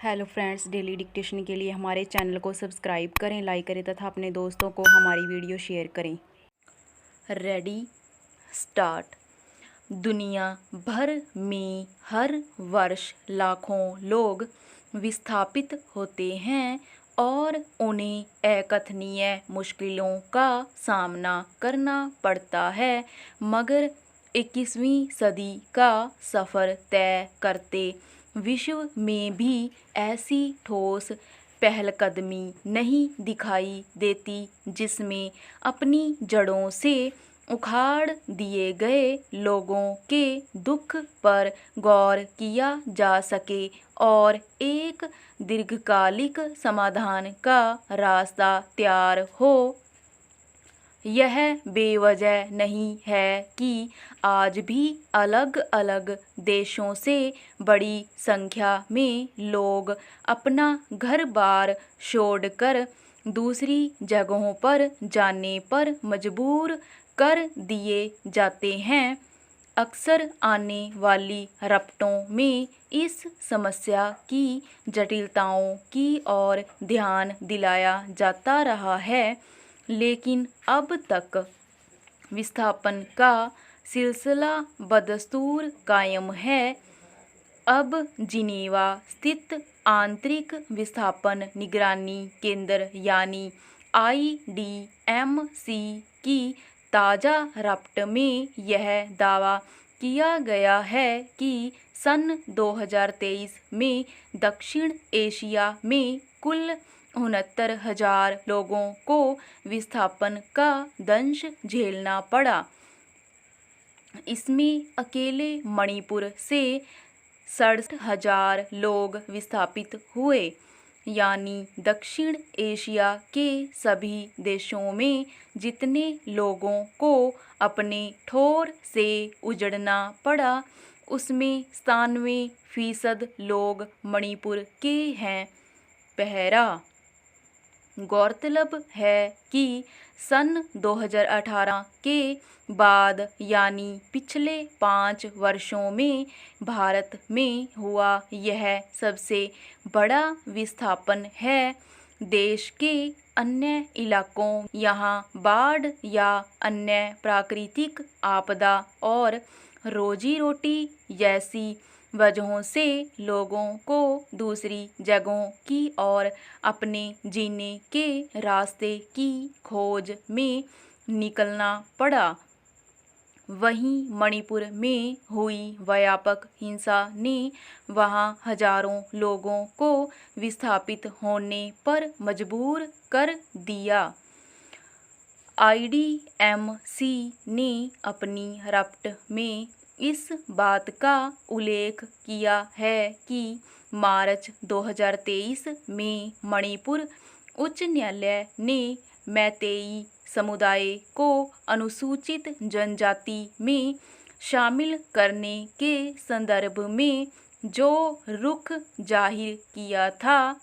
Hello friends, daily dictation के लिए हमारे चैनल को सब्सक्राइब करें, लाइक करें तथा अपने दोस्तों को हमारी वीडियो शेयर करें। Ready start. दुनिया भर में हर वर्ष लाखों लोग विस्थापित होते हैं और उन्हें अकथनीय मुश्किलों का सामना करना पड़ता है, मगर 21वीं सदी का सफ़र तय करते विश्व में भी ऐसी ठोस पहलकदमी नहीं दिखाई देती जिसमें अपनी जड़ों से उखाड़ दिए गए लोगों के दुख पर गौर किया जा सके और एक दीर्घकालिक समाधान का रास्ता तैयार हो। यह बेवजह नहीं है कि आज भी अलग अलग देशों से बड़ी संख्या में लोग अपना घर बार छोड़कर दूसरी जगहों पर जाने पर मजबूर कर दिए जाते हैं। अक्सर आने वाली रपटों में इस समस्या की जटिलताओं की ओर ध्यान दिलाया जाता रहा है, लेकिन अब तक विस्थापन का सिलसिला बदस्तूर कायम है। अब जिनेवा स्थित आंतरिक विस्थापन निगरानी केंद्र यानी IDMC की ताज़ा रपट में यह दावा किया गया है कि सन 2023 में दक्षिण एशिया में कुल 69,000 लोगों को विस्थापन का दंश झेलना पड़ा। इसमें अकेले मणिपुर से 67,000 लोग विस्थापित हुए, यानी दक्षिण एशिया के सभी देशों में जितने लोगों को अपने ठोर से उजड़ना पड़ा, उसमें 97% लोग मणिपुर के हैं। पहरा। गौरतलब है कि सन 2018 के बाद यानी पिछले 5 वर्षों में भारत में हुआ यह सबसे बड़ा विस्थापन है। देश के अन्य इलाकों, यहाँ बाढ़ या अन्य प्राकृतिक आपदा और रोजी रोटी जैसी वजहों से लोगों को दूसरी जगहों की ओर अपने जीने के रास्ते की खोज में निकलना पड़ा। वहीं मणिपुर में हुई व्यापक हिंसा ने वहां हजारों लोगों को विस्थापित होने पर मजबूर कर दिया। IDMC ने अपनी रपट में इस बात का उल्लेख किया है कि मार्च 2023 में मणिपुर उच्च न्यायालय ने मैतेई समुदाय को अनुसूचित जनजाति में शामिल करने के संदर्भ में जो रुख जाहिर किया था,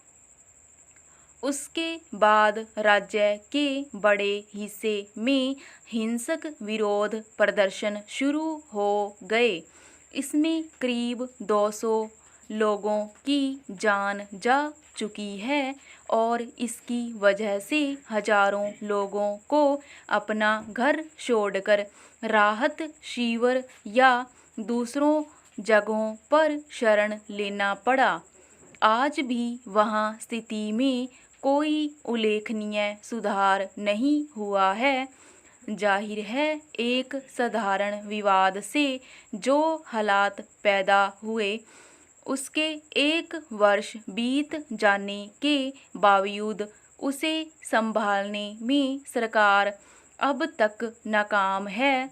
उसके बाद राज्य के बड़े हिस्से में हिंसक विरोध प्रदर्शन शुरू हो गए। इसमें करीब 200 लोगों की जान जा चुकी है और इसकी वजह से हजारों लोगों को अपना घर छोड़कर राहत शिविर या दूसरों जगहों पर शरण लेना पड़ा। आज भी वहाँ स्थिति में कोई उल्लेखनीय सुधार नहीं हुआ है। जाहिर है, एक साधारण विवाद से जो हालात पैदा हुए, उसके 1 वर्ष बीत जाने के बावजूद उसे संभालने में सरकार अब तक नाकाम है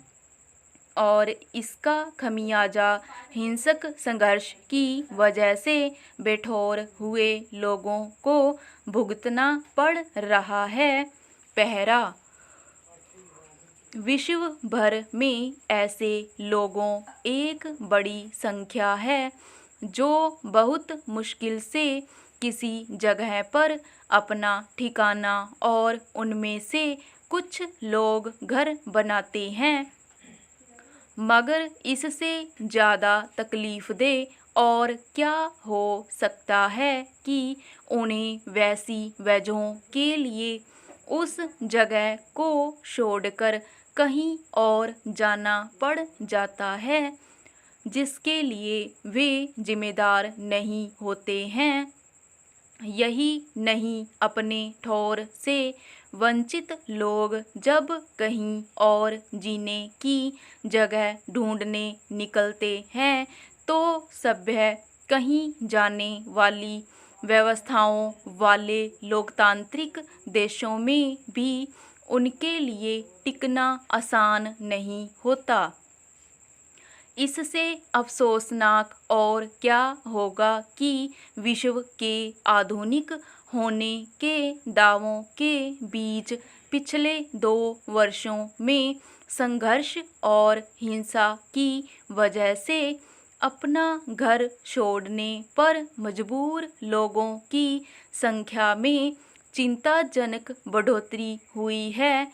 और इसका खमियाजा हिंसक संघर्ष की वजह से बेठौर हुए लोगों को भुगतना पड़ रहा है। पहरा। विश्व भर में ऐसे लोगों एक बड़ी संख्या है जो बहुत मुश्किल से किसी जगह पर अपना ठिकाना और उनमें से कुछ लोग घर बनाते हैं, मगर इससे ज़्यादा तकलीफदेह और क्या हो सकता है कि उन्हें वैसी वजहों के लिए उस जगह को छोड़कर कहीं और जाना पड़ जाता है जिसके लिए वे जिम्मेदार नहीं होते हैं। यही नहीं, अपने ठौर से वंचित लोग जब कहीं और जीने की जगह ढूंढने निकलते हैं तो सभ्य कहीं जाने वाली व्यवस्थाओं वाले लोकतांत्रिक देशों में भी उनके लिए टिकना आसान नहीं होता। इससे अफसोसनाक और क्या होगा कि विश्व के आधुनिक होने के दावों के बीच पिछले 2 वर्षों में संघर्ष और हिंसा की वजह से अपना घर छोड़ने पर मजबूर लोगों की संख्या में चिंताजनक बढ़ोतरी हुई है।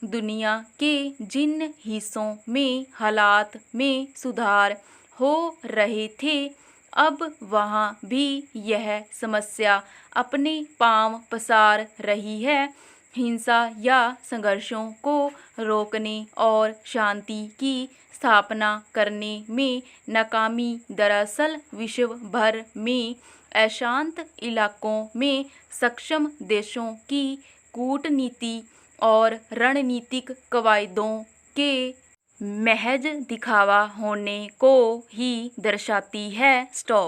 दुनिया के जिन हिस्सों में हालात में सुधार हो रहे थे, अब वहाँ भी यह समस्या अपने पांव पसार रही है। हिंसा या संघर्षों को रोकने और शांति की स्थापना करने में नाकामी दरअसल विश्व भर में अशांत इलाकों में सक्षम देशों की कूटनीति और रणनीतिक कवायदों के महज दिखावा होने को ही दर्शाती है। स्टॉप।